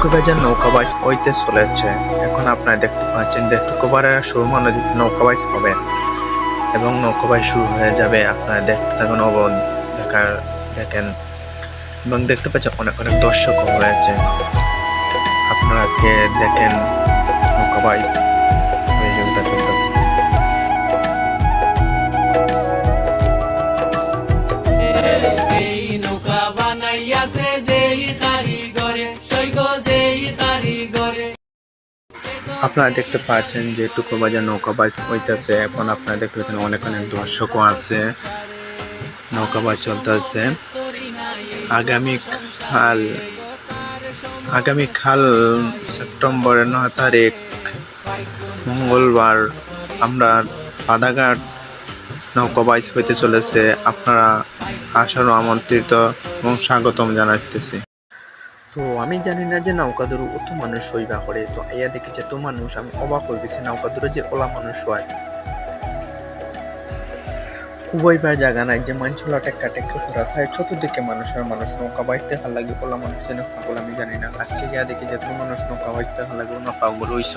টুকুবাজার নৌকা বাইচ হইতে চলেছে। এখন আপনারা দেখতে পাচ্ছেন যে টুকুবাজার সুরমা নদীতে নৌকা বাইচ হবে এবং নৌকা বাইচ শুরু হয়ে যাবে। আপনারা দেখতে থাকুন দেখেন এবং দেখতে পাচ্ছেন অনেক অনেক দর্শক হয়েছে। আপনারা দেখেন নৌকা বাইচ প্রতিযোগিতা চলতেছে। আপনারা দেখতে পাচ্ছেন যে টুকুবাজার নৌকা বাইচ হইতেছে। এখন আপনারা দেখতে পাচ্ছেন অনেক অনেক দর্শকও আছে, নৌকা বাইচ চলতেছে। আগামীকাল সেপ্টেম্বরের 9 তারিখ মঙ্গলবার আমরা বাদাঘাট নৌকা বাইচ হইতে চলেছে। আপনারা আসারও আমন্ত্রিত এবং স্বাগতম জানাইতেছি। তো আমি জানি না যে নৌকা দূর অত মানুষ হইবা করে, তো আইয়া দেখি যে এত মানুষ, আমি অবাক হয়ে গেছি নৌকা দূরে যে ওলা মানুষ হয়। উভয়বার জায়গা নাই যে মানছলা টেক্কা করা সাইড চতুর্দিকে মানুষের মানুষ নৌকা বাইচতে ভাল লাগে। ওলা মানুষ যেন পাগল আমি জানি না। আজকে গিয়া দেখি যে এত মানুষ নৌকা বাইচতে ভাল লাগে, ওনা পাগল হইছ।